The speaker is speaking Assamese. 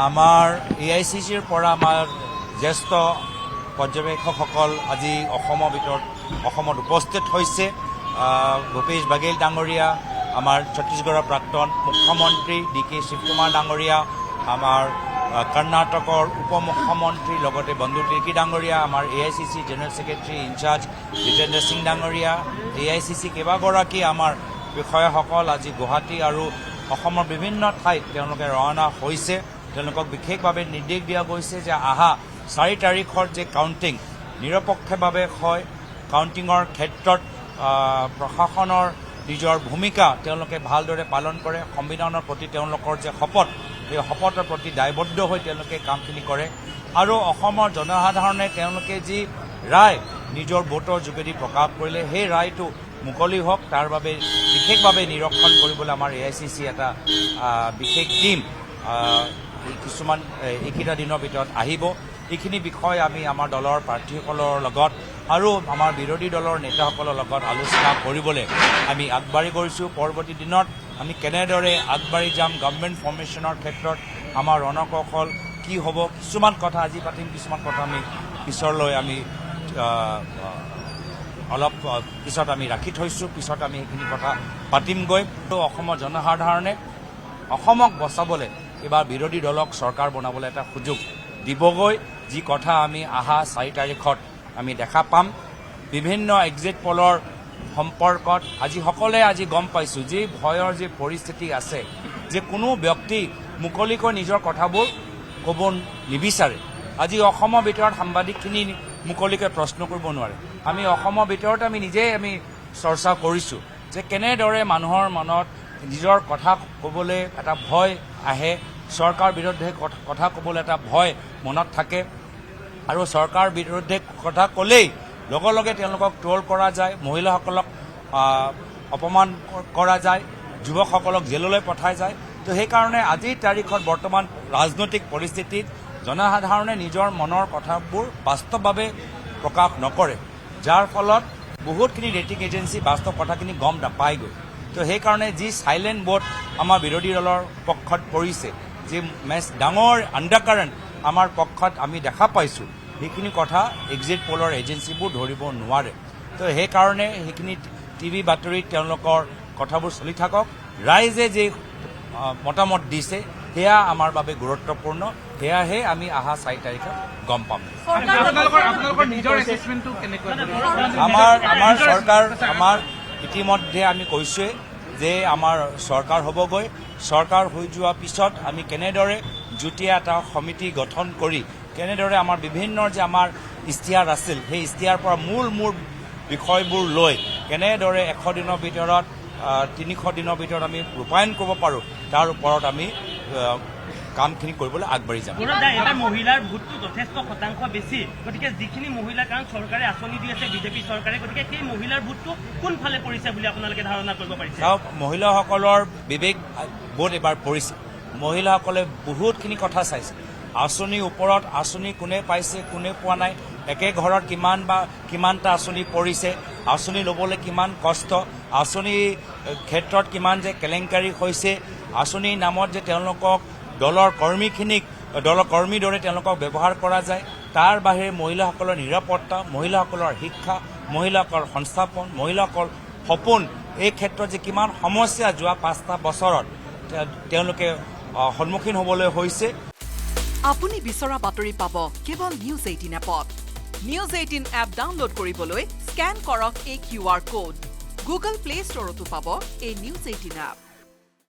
আমাৰ AICCৰ পৰা আমাৰ জ্যেষ্ঠ পৰ্যবেক্ষকসকল আজি অসমত উপস্থিত হৈছে। ভূপেশ বাঘেল ডাঙৰীয়া, আমাৰ ছত্তীশগড়ৰ প্ৰাক্তন মুখ্যমন্ত্ৰী DK শিৱকুমাৰ ডাঙৰীয়া, আমাৰ কৰ্ণাটকৰ উপ মুখ্যমন্ত্ৰী লগতে বন্ধু তিৰ্কী ডাঙৰীয়া, আমাৰ AICC general secretary in charge Jitendra Singh ডাঙৰীয়া, AICC কেইবাগৰাকী আমাৰ বিষয়াসকল আজি গুৱাহাটী আৰু অসমৰ বিভিন্ন ঠাইত তেওঁলোকে ৰাওনা হৈছে। তেওঁলোকক বিশেষভাৱে নিৰ্দেশ দিয়া গৈছে যে অহা 4 তাৰিখৰ যে কাউণ্টিং নিৰপেক্ষভাৱে হয়, কাউণ্টিঙৰ ক্ষেত্ৰত প্ৰশাসনৰ নিজৰ ভূমিকা তেওঁলোকে ভালদৰে পালন কৰে, সংবিধানৰ প্ৰতি তেওঁলোকৰ যে শপত, সেই শপতৰ প্ৰতি দায়বদ্ধ হৈ তেওঁলোকে কামখিনি কৰে আৰু অসমৰ জনসাধাৰণে তেওঁলোকে যি ৰায় নিজৰ ভোটৰ যোগেদি প্ৰকাশ কৰিলে সেই ৰায়টো মুকলি হওক, তাৰ বাবে বিশেষভাৱে নিৰীক্ষণ কৰিবলৈ আমাৰ AICC এটা বিশেষ টীম কিছুমান এইকেইটা দিনৰ ভিতৰত আহিব। এইখিনি বিষয় আমি আমাৰ দলৰ প্ৰাৰ্থীসকলৰ লগত আৰু আমাৰ বিৰোধী দলৰ নেতাসকলৰ লগত আলোচনা কৰিবলৈ আমি আগবাঢ়ি গৈছোঁ। পৰৱৰ্তী দিনত আমি কেনেদৰে আগবাঢ়ি যাম, গভৰ্ণমেণ্ট ফৰ্মেশ্যনৰ ক্ষেত্ৰত আমাৰ ৰণকৌশল কি হ'ব, কিছুমান কথা আজি পাতিম, কিছুমান কথা আমি পিছলৈ আমি অলপ পিছত আমি ৰাখি থৈছোঁ, পিছত আমি সেইখিনি কথা পাতিমগৈ। অসমৰ জনসাধাৰণে অসমক বচাবলৈ এইবাৰ বিৰোধী দলক চৰকাৰ বনাবলৈ এটা সুযোগ দিবগৈ, যি কথা আমি অহা 4 তাৰিখত আমি দেখা পাম। বিভিন্ন এক্সিট পলৰ সম্পৰ্কত সকলোৱে আজি গম পাইছোঁ যে ভয়ৰ যি পৰিস্থিতি আছে, যে কোনো ব্যক্তি মুকলিকৈ নিজৰ কথাবোৰ ক'ব নিবিচাৰে। আজি অসমৰ ভিতৰত সাংবাদিকখিনি মুকলিকৈ প্ৰশ্ন কৰিব নোৱাৰে। আমি অসমৰ ভিতৰত আমি নিজেই আমি চৰ্চা কৰিছোঁ যে কেনেদৰে মানুহৰ মনত নিজৰ কথা ক'বলৈ এটা ভয় আহে, চৰকাৰ বিৰুদ্ধে কথা ক'বলৈ এটা ভয় মনত থাকে আৰু চৰকাৰ বিৰুদ্ধে কথা ক'লেই লগে লগে তেওঁলোকক ট্ৰল কৰা যায়, মহিলাসকলক অপমান কৰা যায়, যুৱকসকলক জেললৈ পঠাই যায়। তো সেইকাৰণে আজিৰ তাৰিখত বৰ্তমান ৰাজনৈতিক পৰিস্থিতিত জনসাধাৰণে নিজৰ মনৰ কথাবোৰ বাস্তৱভাৱে প্ৰকাশ নকৰে, যাৰ ফলত বহুতখিনি ৰেটিং এজেঞ্চি বাস্তৱ কথাখিনি গম নাপায়গৈ। তো সেইকাৰণে যি চাইলেণ্ট ভোট আমাৰ বিৰোধী দলৰ পক্ষত পৰিছে, যি ডাঙৰ আণ্ডাৰকাৰেণ্ট আমাৰ পক্ষত আমি দেখা পাইছোঁ, সেইখিনি কথা এক্সিট পলৰ এজেঞ্চিবোৰ ধৰিব নোৱাৰে। তো সেইকাৰণে সেইখিনি টিভি বাতৰিত তেওঁলোকৰ কথাবোৰ চলি থাকক। ৰাইজে যে মতামত দিছে সেয়া আমাৰ বাবে গুৰুত্বপূৰ্ণ, সেয়াহে আমি অহা 4 তাৰিখে গম পাম। আমাৰ চৰকাৰ, আমাৰ ইতিমধ্যে আমি কৈছোঁৱেই যে আমাৰ চৰকাৰ হ'বগৈ। চৰকাৰ হৈ যোৱাৰ পিছত আমি কেনেদৰে যুটীয়া এটা সমিতি গঠন কৰি কেনেদৰে আমাৰ বিভিন্ন যে আমাৰ ইস্তিহাৰ আছিল, সেই ইস্তিহাৰৰ পৰা মূল বিষয়বোৰ লৈ কেনেদৰে 100 দিনৰ ভিতৰত 300 দিনৰ ভিতৰত আমি ৰূপায়ণ কৰিব পাৰোঁ, তাৰ ওপৰত আমি কামখিনি কৰিবলৈ আগবাঢ়ি যাম। এটা মহিলাৰ ভোটটো যথেষ্ট শতাংশ বেছি, গতিকে যিখিনি মহিলা, কাৰণ চৰকাৰে আঁচনি দি আছে বিজেপি চৰকাৰে, গতিকে সেই মহিলাৰ ভোটটো কোনফালে পৰিছে বুলি আপোনালোকে ধাৰণা কৰিব পাৰিছে? চাওক, মহিলাসকলৰ বিবেক বোধ এবাৰ পৰিছে। মহিলাসকলে বহুতখিনি কথা চাইছে, আঁচনিৰ ওপৰত আঁচনি কোনে পাইছে কোনে পোৱা নাই, একে ঘৰত কিমানটা আঁচনি পৰিছে, আঁচনি ল'বলৈ কিমান কষ্ট, আঁচনিৰ ক্ষেত্ৰত কিমান যে কেলেংকাৰী হৈছে, আঁচনিৰ নামত যে তেওঁলোকক দলৰ কৰ্মীৰ দৰে তেওঁলোকক ব্যৱহাৰ কৰা যায়। তাৰ বাহিৰে মহিলাসকলৰ নিৰাপত্তা, মহিলাসকলৰ শিক্ষা, মহিলাসকলৰ সংস্থাপন, মহিলাসকলৰ সপোন, এই ক্ষেত্ৰত যে কিমান সমস্যা যোৱা 5টা বছৰত তেওঁলোকে সন্মুখীন হ'বলৈ হৈছে। আপুনি বিচৰা বাতৰি পাব কেৱল নিউজ 18 এপত। নিউজ 18 এপ ডাউনলোড কৰিবলৈ স্কেন কৰক এই QR কোড। গুগল প্লে ষ্টৰতো পাব এই নিউজ 18 এপ।